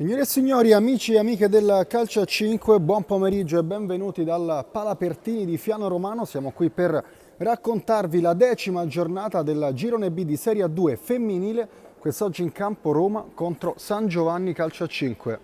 Signore e signori, amici e amiche del Calcio a 5, buon pomeriggio e benvenuti dal Palapertini di Fiano Romano. Siamo qui per raccontarvi la 10ª giornata del Girone B di Serie A2 femminile, quest'oggi in campo Roma contro San Giovanni Calcio a 5.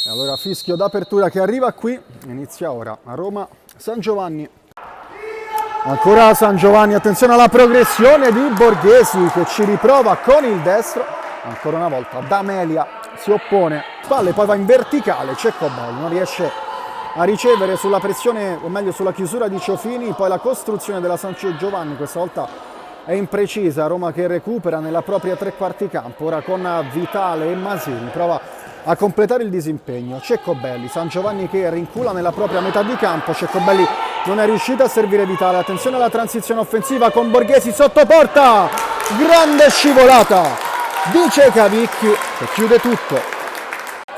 E allora fischio d'apertura che arriva qui, inizia ora a Roma San Giovanni. Ancora San Giovanni, attenzione alla progressione di Borghesi che ci riprova con il destro. Ancora una volta D'Amelia si oppone, spalle, poi va in verticale, Ceccobelli non riesce a ricevere sulla pressione, o meglio sulla chiusura di Ciofini, poi la costruzione della San Giovanni, questa volta è imprecisa, Roma che recupera nella propria tre quarti campo, ora con Vitale e Masini, prova a completare il disimpegno, Ceccobelli, San Giovanni che rincula nella propria metà di campo, Ceccobelli non è riuscita a servire Vitale, attenzione alla transizione offensiva con Borghesi sotto porta, grande scivolata di Cecavicchi che chiude tutto.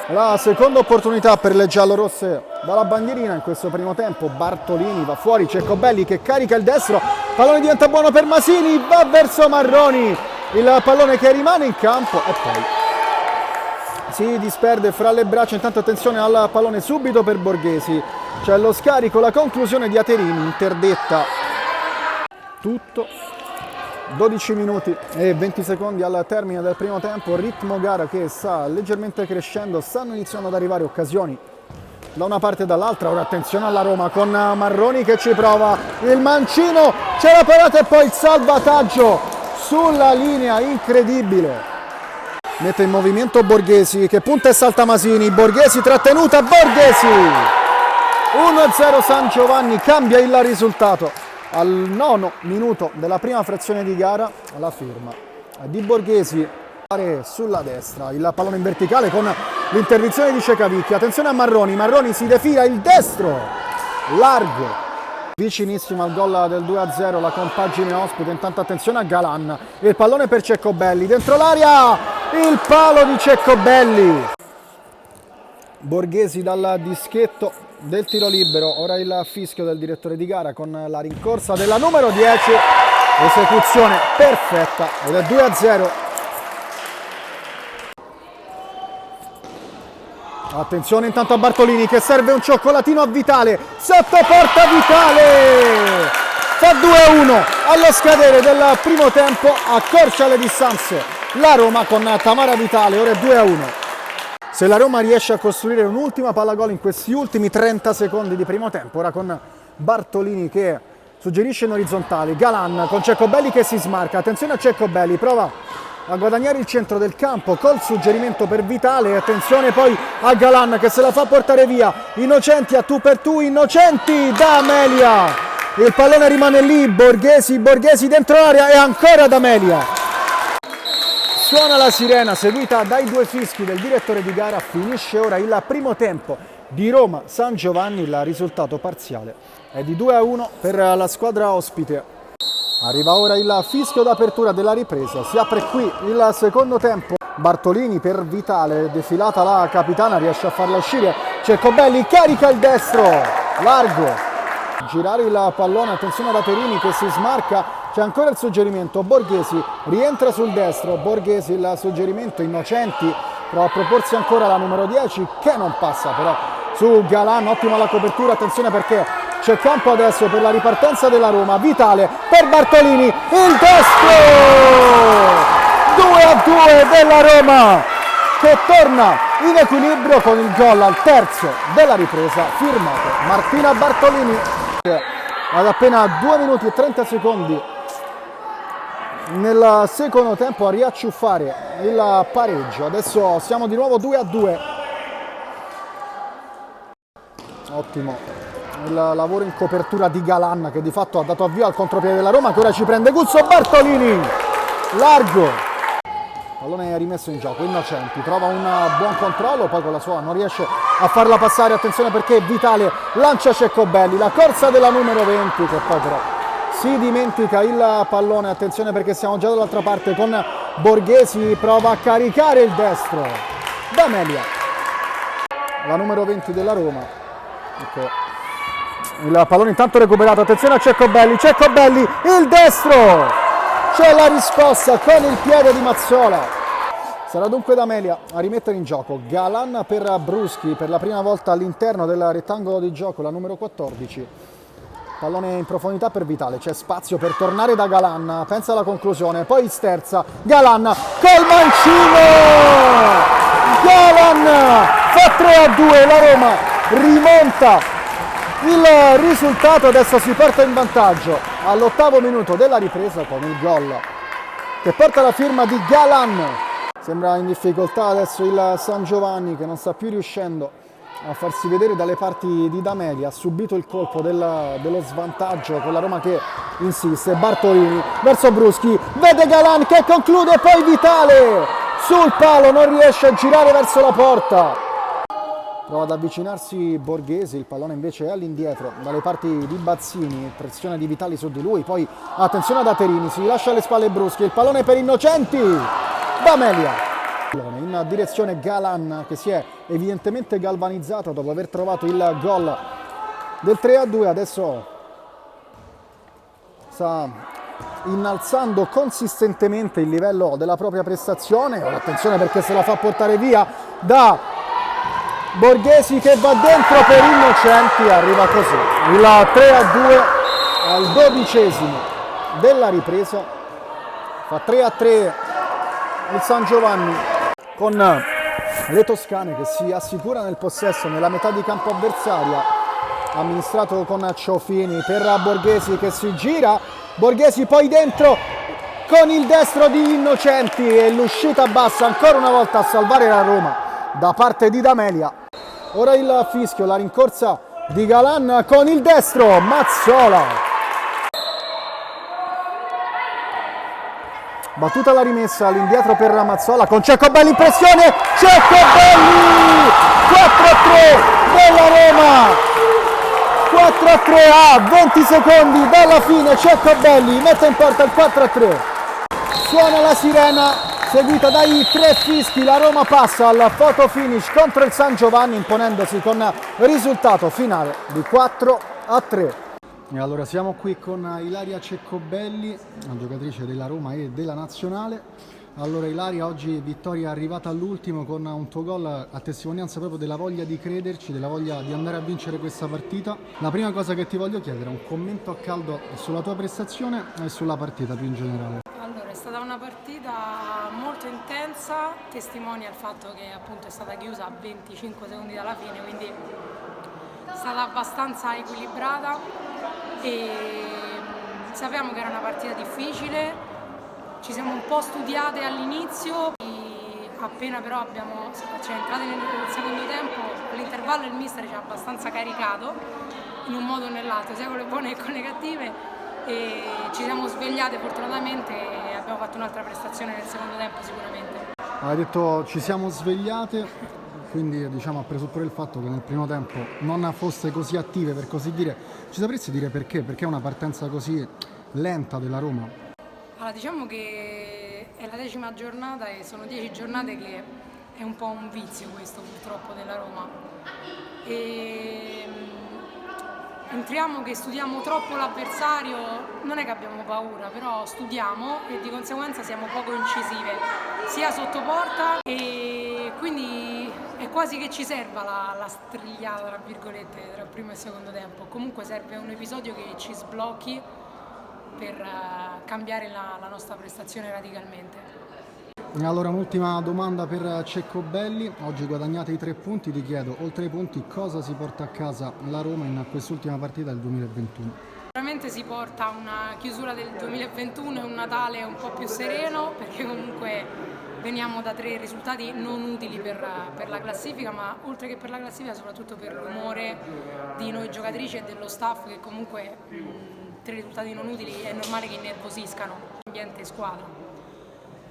La seconda opportunità per le giallorosse dalla bandierina in questo primo tempo. Bartolini va fuori, Ceccobelli che carica il destro, pallone diventa buono per Masini, va verso Marroni, il pallone che rimane in campo e poi si disperde fra le braccia. Intanto attenzione al pallone subito per Borghesi, c'è lo scarico, la conclusione di Aterini, interdetta tutto. 12 minuti e 20 secondi al termine del primo tempo, ritmo gara che sta leggermente crescendo, stanno iniziando ad arrivare occasioni da una parte e dall'altra. Ora attenzione alla Roma con Marroni che ci prova, il mancino, c'è la parata e poi il salvataggio sulla linea, incredibile. Mette in movimento Borghesi che punta e salta Masini, Borghesi trattenuta, Borghesi 1-0 San Giovanni, cambia il risultato al 9° minuto della prima frazione di gara, la firma di Borghesi sulla destra, il pallone in verticale con l'interdizione di Cecavicchi, attenzione a Marroni, Marroni si defila il destro, largo, vicinissimo al gol del 2-0 la compagine ospite. Intanto attenzione a Galan, il pallone per Ceccobelli, dentro l'area, il palo di Ceccobelli, Borghesi dal dischetto del tiro libero, ora il fischio del direttore di gara con la rincorsa della numero 10, esecuzione perfetta ed è 2-0. Attenzione intanto a Bartolini che serve un cioccolatino a Vitale, sotto porta Vitale, fa 2-1 allo scadere del primo tempo, accorcia le distanze la Roma con Tamara Vitale, ora è 2-1. Se la Roma riesce a costruire un'ultima palla gol in questi ultimi 30 secondi di primo tempo, ora con Bartolini che suggerisce in orizzontale, Galan con Ceccobelli che si smarca, attenzione a Ceccobelli, prova a guadagnare il centro del campo col suggerimento per Vitale, attenzione poi a Galan che se la fa portare via, Innocenti a tu per tu, Innocenti da Amelia, il pallone rimane lì, Borghesi dentro l'area e ancora D'Amelia. Suona la sirena seguita dai due fischi del direttore di gara, finisce ora il primo tempo di Roma San Giovanni, il risultato parziale è di 2-1 per la squadra ospite. Arriva ora il fischio d'apertura della ripresa, si apre qui il secondo tempo, Bartolini per Vitale, defilata la capitana, riesce a farla uscire, Ceccobelli carica il destro, largo, girare il pallone, attenzione ad Aterini che si smarca, c'è ancora il suggerimento, Borghesi rientra sul destro, Borghesi il suggerimento, Innocenti prova a proporsi ancora la numero 10 che non passa però su Galan, ottima la copertura, attenzione perché c'è campo adesso per la ripartenza della Roma, Vitale per Bartolini, il destro 2-2 della Roma che torna in equilibrio con il gol al terzo della ripresa firmato Martina Bartolini ad appena 2 minuti e 30 secondi nel secondo tempo a riacciuffare il pareggio. Adesso siamo di nuovo 2-2. Ottimo il lavoro in copertura di Galan che di fatto ha dato avvio al contropiede della Roma che ora ci prende Guzzo, Bartolini largo, pallone rimesso in gioco, Innocenti trova un buon controllo, poi con la sua non riesce a farla passare, attenzione perché Vitale lancia Ceccobelli, la corsa della numero 20 che poi però si dimentica il pallone, attenzione perché siamo già dall'altra parte con Borghesi, prova a caricare il destro, D'Amelia, la numero 20 della Roma, ecco. Il pallone intanto recuperato, attenzione a Ceccobelli, Ceccobelli, il destro, c'è la risposta con il piede di Mazzola, Sarà dunque D'Amelia a rimettere in gioco. Galan per Bruschi, per la prima volta all'interno del rettangolo di gioco, la numero 14. Pallone in profondità per Vitale, c'è spazio per tornare da Galan, pensa alla conclusione, poi sterza, Galan col mancino! Galan fa 3-2, la Roma rimonta il risultato, adesso si porta in vantaggio all'8° minuto della ripresa con il gol che porta la firma di Galan. Sembra in difficoltà adesso il San Giovanni, che non sta più riuscendo a farsi vedere dalle parti di D'Amelia. Ha subito il colpo dello svantaggio con la Roma che insiste. Bartolini verso Bruschi, vede Galan che conclude, poi Vitale sul palo, non riesce a girare verso la porta. Prova ad avvicinarsi Borghesi, il pallone invece è all'indietro dalle parti di Bazzini, pressione di Vitali su di lui, poi attenzione ad Aterini, si lascia alle spalle Bruschi, il pallone per Innocenti, D'Amelia in direzione Galan, che si è evidentemente galvanizzato dopo aver trovato il gol del 3-2, adesso sta innalzando consistentemente il livello della propria prestazione. Attenzione perché se la fa portare via da Borghesi, che va dentro per Innocenti, arriva così il 3-2 al 12° della ripresa, fa 3-3 il San Giovanni, con le toscane che si assicurano il possesso nella metà di campo avversaria, amministrato con Ciofini per Borghesi che si gira, Borghesi poi dentro con il destro di Innocenti e l'uscita bassa ancora una volta a salvare la Roma da parte di D'Amelia. Ora il fischio, la rincorsa di Galan con il destro, Mazzola. Battuta la rimessa all'indietro per Mazzola con Cecco-Belli in pressione, Cecco-Belli 4-3 della Roma, 4-3 a 20 secondi dalla fine, Cecco-Belli mette in porta il 4-3, suona la sirena seguita dai 3 fischi, la Roma passa al photo finish contro il San Giovanni imponendosi con risultato finale di 4-3. E allora siamo qui con Ilaria Cecco-Belli, una giocatrice della Roma e della Nazionale. Allora Ilaria, oggi vittoria arrivata all'ultimo con un tuo gol a testimonianza proprio della voglia di crederci, della voglia di andare a vincere questa partita. La prima cosa che ti voglio chiedere è un commento a caldo sulla tua prestazione e sulla partita più in generale. Allora, è stata una partita molto intensa, testimonia il fatto che appunto è stata chiusa a 25 secondi dalla fine, quindi è stata abbastanza equilibrata e sappiamo che era una partita difficile, ci siamo un po' studiate all'inizio, appena però entrate nel secondo tempo, all'intervallo il mister ci ha abbastanza caricato in un modo o nell'altro, sia con le buone che con le cattive, e ci siamo svegliate fortunatamente e abbiamo fatto un'altra prestazione nel secondo tempo sicuramente. Hai detto ci siamo svegliate, quindi diciamo a presupporre il fatto che nel primo tempo non foste così attive, per così dire. Ci sapresti dire perché? Perché è una partenza così lenta della Roma? Allora, diciamo che è la 10ª giornata e sono 10 giornate che è un po' un vizio questo purtroppo della Roma. Entriamo che studiamo troppo l'avversario, non è che abbiamo paura, però studiamo e di conseguenza siamo poco incisive, sia sotto porta, e quindi è quasi che ci serva la strigliata, tra virgolette, tra il primo e il secondo tempo. Comunque serve un episodio che ci sblocchi per cambiare la nostra prestazione radicalmente. Allora un'ultima domanda per Cecco-Belli, oggi guadagnate i 3 punti, ti chiedo, oltre ai punti, cosa si porta a casa la Roma in quest'ultima partita del 2021? Sicuramente si porta una chiusura del 2021 e un Natale un po' più sereno, perché comunque veniamo da 3 risultati non utili per la classifica, ma oltre che per la classifica soprattutto per l'umore di noi giocatrici e dello staff, che comunque 3 risultati non utili è normale che innervosiscano l'ambiente squadra.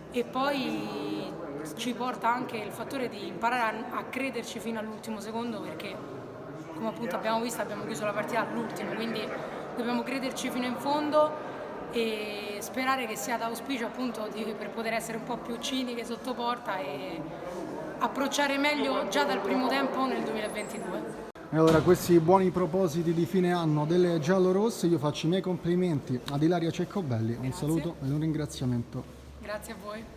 E poi ci porta anche il fattore di imparare a crederci fino all'ultimo secondo, perché come appunto abbiamo visto abbiamo chiuso la partita all'ultimo, quindi dobbiamo crederci fino in fondo e sperare che sia d'auspicio appunto per poter essere un po' più ciniche sotto porta e approcciare meglio già dal primo tempo nel 2022. E allora questi buoni propositi di fine anno delle giallorosse, io faccio i miei complimenti ad Ilaria Cecco-Belli, un saluto e un ringraziamento. Grazie a voi.